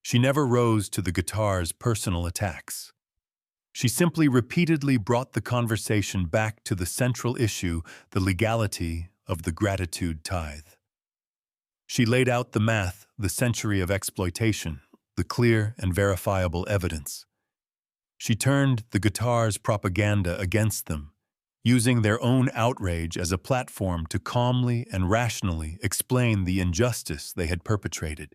She never rose to the guitar's personal attacks. She simply repeatedly brought the conversation back to the central issue, the legality of the gratitude tithe. She laid out the math, the century of exploitation, the clear and verifiable evidence. She turned the guitar's propaganda against them, using their own outrage as a platform to calmly and rationally explain the injustice they had perpetrated.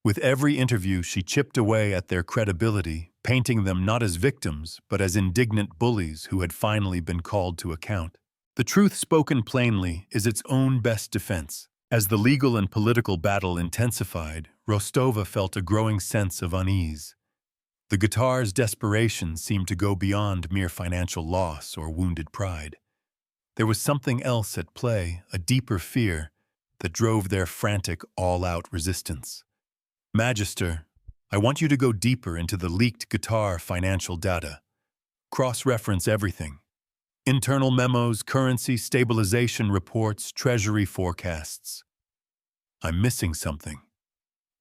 With every interview, she chipped away at their credibility, painting them not as victims, but as indignant bullies who had finally been called to account. The truth spoken plainly is its own best defense. As the legal and political battle intensified, Rostova felt a growing sense of unease. The guitar's desperation seemed to go beyond mere financial loss or wounded pride. There was something else at play, a deeper fear that drove their frantic, all-out resistance. "Magister, I want you to go deeper into the leaked guitar financial data. Cross-reference everything. Internal memos, currency stabilization reports, treasury forecasts. I'm missing something.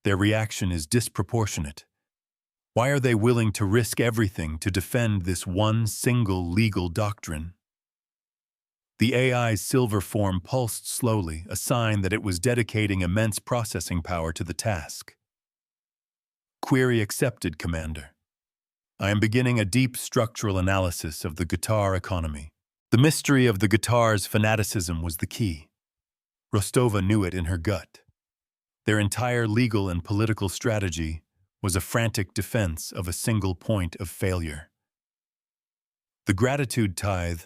Their reaction is disproportionate. Why are they willing to risk everything to defend this one single legal doctrine?" The AI's silver form pulsed slowly, a sign that it was dedicating immense processing power to the task. Query accepted, Commander. I am beginning a deep structural analysis of the guitar economy. The mystery of the guitar's fanaticism was the key. Rostova knew it in her gut. Their entire legal and political strategy was a frantic defense of a single point of failure. The gratitude tithe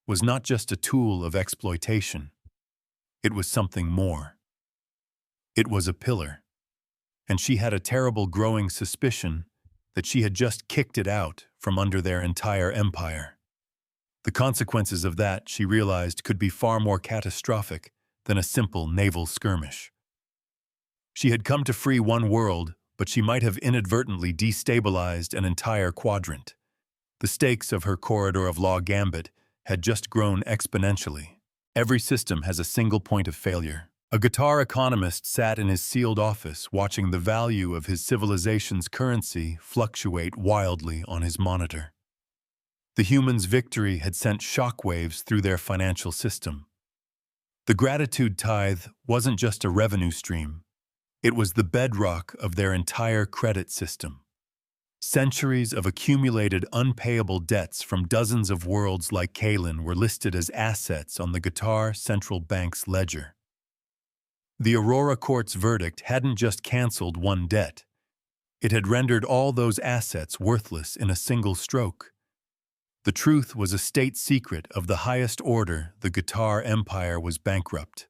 was not just a tool of exploitation. It was something more. It was a pillar, and she had a terrible growing suspicion that she had just kicked it out from under their entire empire. The consequences of that, she realized, could be far more catastrophic than a simple naval skirmish. She had come to free one world, but she might have inadvertently destabilized an entire quadrant. The stakes of her corridor of law gambit had just grown exponentially. Every system has a single point of failure. A guitar economist sat in his sealed office watching the value of his civilization's currency fluctuate wildly on his monitor. The humans' victory had sent shockwaves through their financial system. The gratitude tithe wasn't just a revenue stream. It was the bedrock of their entire credit system. Centuries of accumulated unpayable debts from dozens of worlds like Kalen were listed as assets on the Guitar Central Bank's ledger. The Aurora Court's verdict hadn't just canceled one debt. It had rendered all those assets worthless in a single stroke. The truth was a state secret of the highest order. The guitar empire was bankrupt.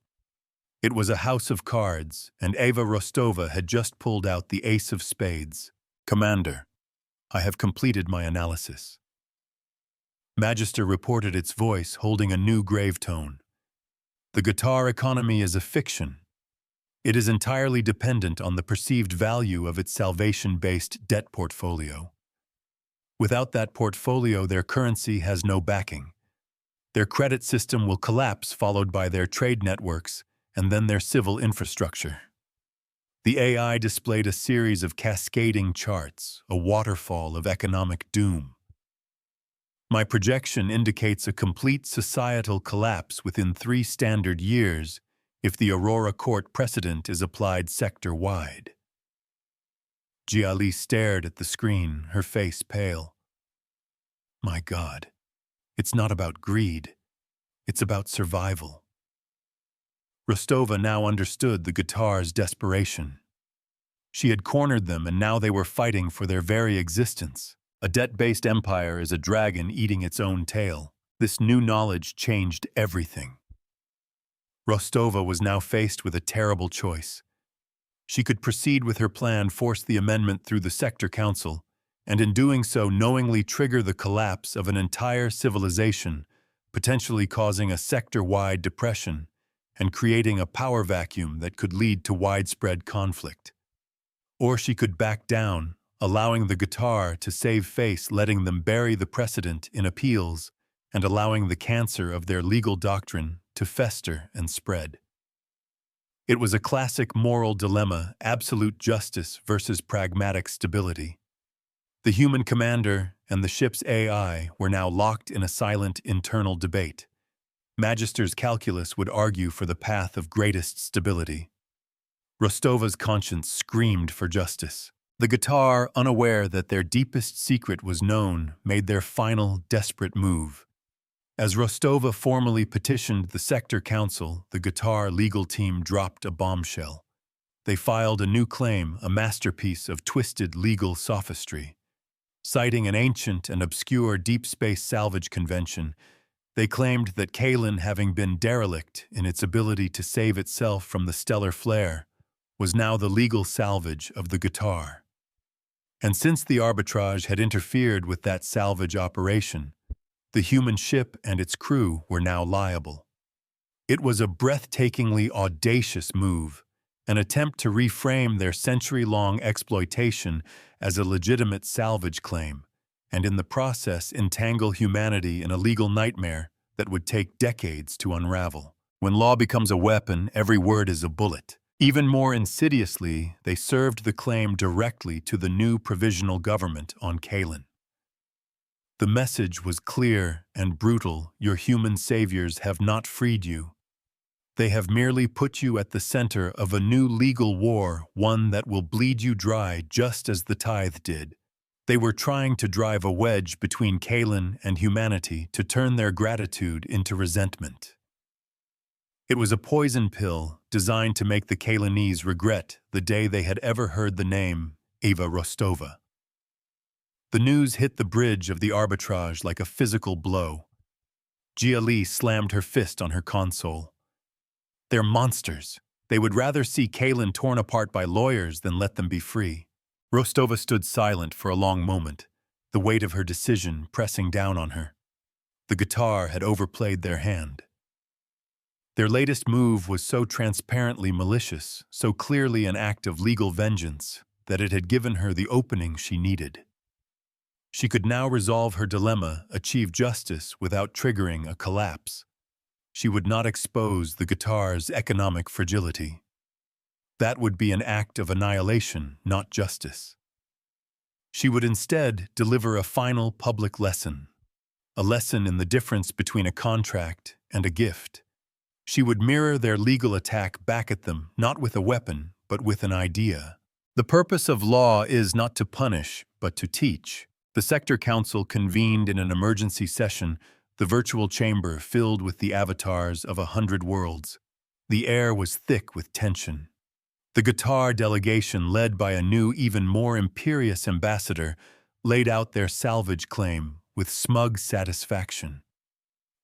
It was a house of cards, and Eva Rostova had just pulled out the ace of spades. Commander, I have completed my analysis. Magister reported, its voice holding a new grave tone. The guitar economy is a fiction. It is entirely dependent on the perceived value of its salvation-based debt portfolio. Without that portfolio, their currency has no backing. Their credit system will collapse, followed by their trade networks, and then their civil infrastructure. The AI displayed a series of cascading charts, a waterfall of economic doom. My projection indicates a complete societal collapse within 3 standard years if the Aurora Court precedent is applied sector-wide. Jiali stared at the screen, her face pale. My God, it's not about greed. It's about survival. Rostova now understood the guitar's desperation. She had cornered them, and now they were fighting for their very existence. A debt-based empire is a dragon eating its own tail. This new knowledge changed everything. Rostova was now faced with a terrible choice. She could proceed with her plan, force the amendment through the Sector Council, and in doing so knowingly trigger the collapse of an entire civilization, potentially causing a sector-wide depression and creating a power vacuum that could lead to widespread conflict. Or she could back down, allowing the guitar to save face, letting them bury the precedent in appeals and allowing the cancer of their legal doctrine to fester and spread. It was a classic moral dilemma, absolute justice versus pragmatic stability. The human commander and the ship's AI were now locked in a silent internal debate. Magister's calculus would argue for the path of greatest stability. Rostova's conscience screamed for justice. The guitar, unaware that their deepest secret was known, made their final desperate move. As Rostova formally petitioned the Sector Council, the guitar legal team dropped a bombshell. They filed a new claim, a masterpiece of twisted legal sophistry. Citing an ancient and obscure deep space salvage convention, they claimed that Kalen, having been derelict in its ability to save itself from the stellar flare, was now the legal salvage of the guitar. And since the arbitrage had interfered with that salvage operation, the human ship and its crew were now liable. It was a breathtakingly audacious move, an attempt to reframe their century-long exploitation as a legitimate salvage claim, and in the process entangle humanity in a legal nightmare that would take decades to unravel. When law becomes a weapon, every word is a bullet. Even more insidiously, they served the claim directly to the new provisional government on Kalen. The message was clear and brutal. Your human saviors have not freed you. They have merely put you at the center of a new legal war, one that will bleed you dry just as the tithe did. They were trying to drive a wedge between Kaelin and humanity to turn their gratitude into resentment. It was a poison pill designed to make the Kaelinese regret the day they had ever heard the name Eva Rostova. The news hit the bridge of the arbitrage like a physical blow. Jia Li slammed her fist on her console. They're monsters. They would rather see Kaelin torn apart by lawyers than let them be free. Rostova stood silent for a long moment, the weight of her decision pressing down on her. The guitar had overplayed their hand. Their latest move was so transparently malicious, so clearly an act of legal vengeance, that it had given her the opening she needed. She could now resolve her dilemma, achieve justice without triggering a collapse. She would not expose the guitar's economic fragility. That would be an act of annihilation, not justice. She would instead deliver a final public lesson, a lesson in the difference between a contract and a gift. She would mirror their legal attack back at them, not with a weapon, but with an idea. The purpose of law is not to punish, but to teach. The Sector Council convened in an emergency session, the virtual chamber filled with the avatars of 100 worlds. The air was thick with tension. The guitar delegation, led by a new, even more imperious ambassador, laid out their salvage claim with smug satisfaction.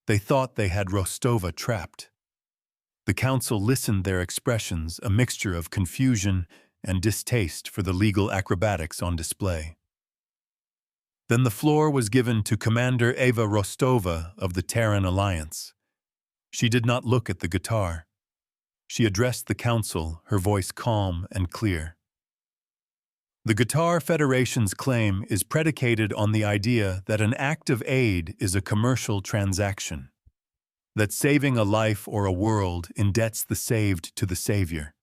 They thought they had Rostova trapped. The council listened their expressions, a mixture of confusion and distaste for the legal acrobatics on display. Then the floor was given to Commander Eva Rostova of the Terran Alliance. She did not look at the guitar. She addressed the council, her voice calm and clear. The Guitar Federation's claim is predicated on the idea that an act of aid is a commercial transaction, that saving a life or a world indebts the saved to the savior.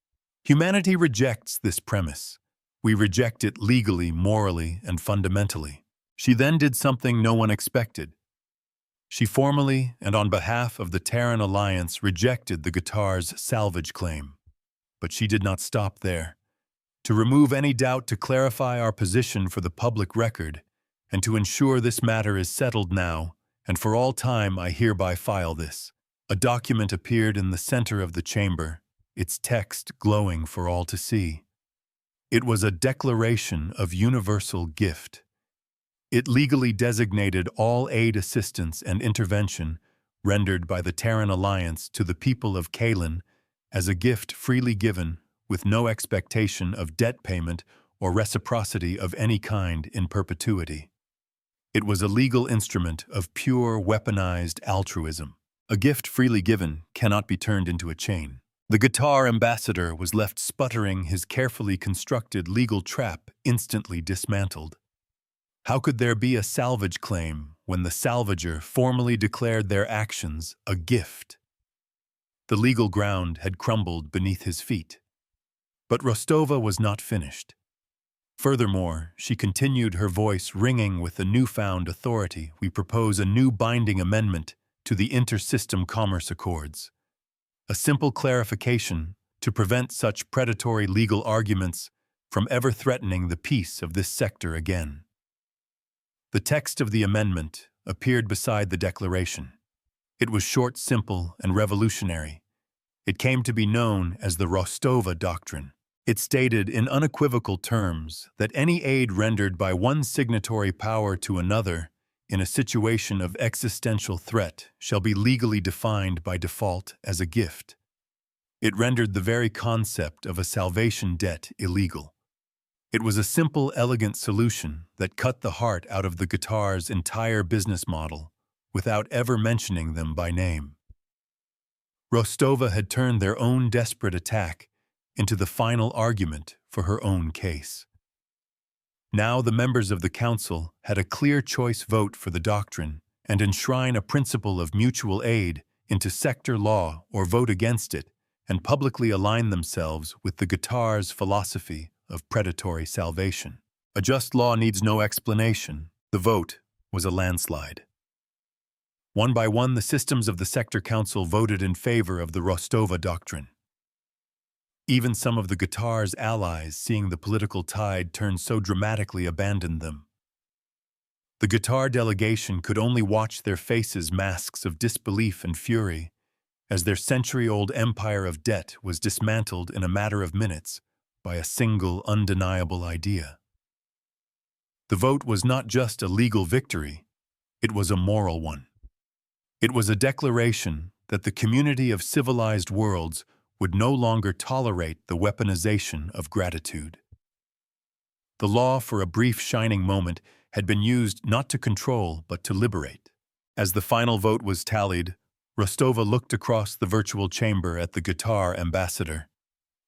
Humanity rejects this premise. We reject it legally, morally, and fundamentally. She then did something no one expected. She formally, and on behalf of the Terran Alliance, rejected the guitar's salvage claim. But she did not stop there. To remove any doubt, to clarify our position for the public record, and to ensure this matter is settled now, and for all time, I hereby file this. A document appeared in the center of the chamber, its text glowing for all to see. It was a declaration of universal gift. It legally designated all aid, assistance, and intervention rendered by the Terran Alliance to the people of Kaelin as a gift freely given with no expectation of debt payment or reciprocity of any kind in perpetuity. It was a legal instrument of pure, weaponized altruism. A gift freely given cannot be turned into a chain. The guitar ambassador was left sputtering, his carefully constructed legal trap instantly dismantled. How could there be a salvage claim when the salvager formally declared their actions a gift? The legal ground had crumbled beneath his feet. But Rostova was not finished. Furthermore, she continued, her voice ringing with a newfound authority. We propose a new binding amendment to the Inter-System Commerce Accords. A simple clarification to prevent such predatory legal arguments from ever threatening the peace of this sector again. The text of the amendment appeared beside the declaration. It was short, simple, and revolutionary. It came to be known as the Rostova Doctrine. It stated in unequivocal terms that any aid rendered by one signatory power to another in a situation of existential threat shall be legally defined by default as a gift. It rendered the very concept of a salvation debt illegal. It was a simple, elegant solution that cut the heart out of the guitar's entire business model without ever mentioning them by name. Rostova had turned their own desperate attack into the final argument for her own case. Now the members of the council had a clear choice vote for the doctrine and enshrine a principle of mutual aid into sector law, or vote against it and publicly align themselves with the guitar's philosophy of predatory salvation. A just law needs no explanation. The vote, was a landslide. One by one, the systems of the Sector Council voted in favor of the Rostova Doctrine. Even some of the Guitar's allies, seeing the political tide turn so dramatically, abandoned them. The Guitar delegation could only watch their faces masks of disbelief and fury as their century-old empire of debt was dismantled in a matter of minutes by a single undeniable idea. The vote was not just a legal victory, it was a moral one. It was a declaration that the community of civilized worlds would no longer tolerate the weaponization of gratitude. The law, for a brief shining moment, had been used not to control but to liberate. As the final vote was tallied, Rostova looked across the virtual chamber at the Guitar ambassador.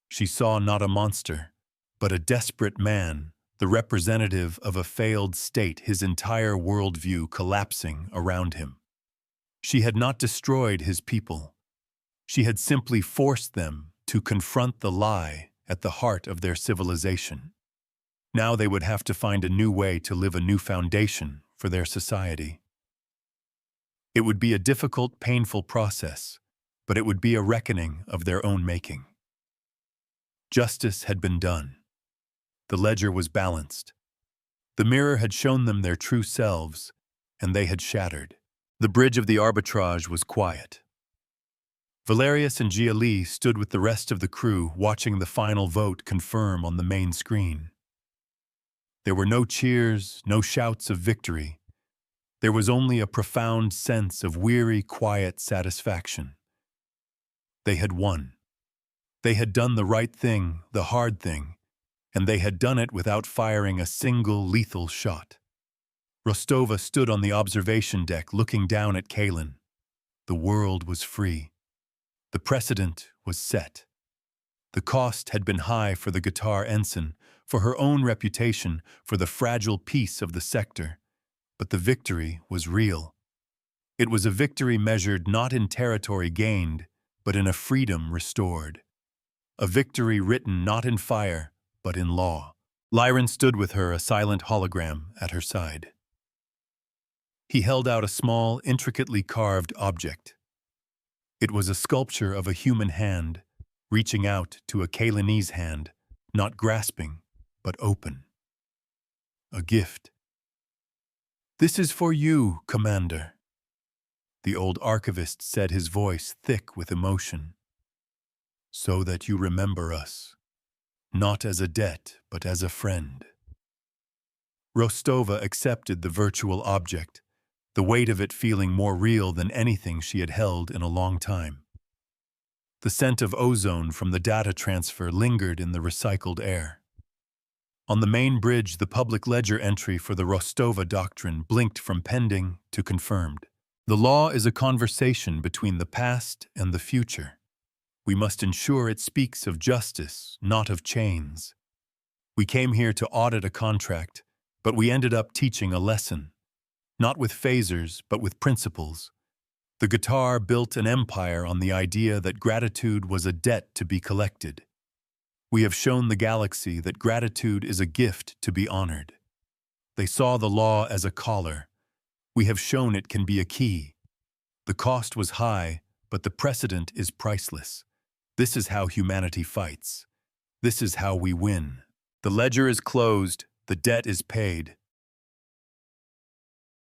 She saw not a monster, but a desperate man, the representative of a failed state, his entire worldview collapsing around him. She had not destroyed his people. She had simply forced them to confront the lie at the heart of their civilization. Now they would have to find a new way to live a new foundation for their society. It would be a difficult, painful process, but it would be a reckoning of their own making. Justice had been done. The ledger was balanced. The mirror had shown them their true selves, and they had shattered. The bridge of the arbitrage was quiet. Valerius and Gia stood with the rest of the crew watching the final vote confirm on the main screen. There were no cheers, no shouts of victory. There was only a profound sense of weary, quiet satisfaction. They had won. They had done the right thing, the hard thing, and they had done it without firing a single lethal shot. Rostova stood on the observation deck looking down at Kalin. The world was free. The precedent was set. The cost had been high for the Guitar ensign, for her own reputation, for the fragile peace of the sector. But the victory was real. It was a victory measured not in territory gained, but in a freedom restored. A victory written not in fire, but in law. Lyron stood with her, a silent hologram at her side. He held out a small, intricately carved object. It was a sculpture of a human hand, reaching out to a Kalinese hand, not grasping, but open. A gift. "This is for you, Commander," the old archivist said, his voice thick with emotion. "So that you remember us, not as a debt, but as a friend." Rostova accepted the virtual object, the weight of it feeling more real than anything she had held in a long time. The scent of ozone from the data transfer lingered in the recycled air. On the main bridge, the public ledger entry for the Rostova Doctrine blinked from pending to confirmed. The law is a conversation between the past and the future. We must ensure it speaks of justice, not of chains. We came here to audit a contract, but we ended up teaching a lesson. Not with phasers, but with principles. The Guitar built an empire on the idea that gratitude was a debt to be collected. We have shown the galaxy that gratitude is a gift to be honored. They saw the law as a collar. We have shown it can be a key. The cost was high, but the precedent is priceless. This is how humanity fights. This is how we win. The ledger is closed, the debt is paid.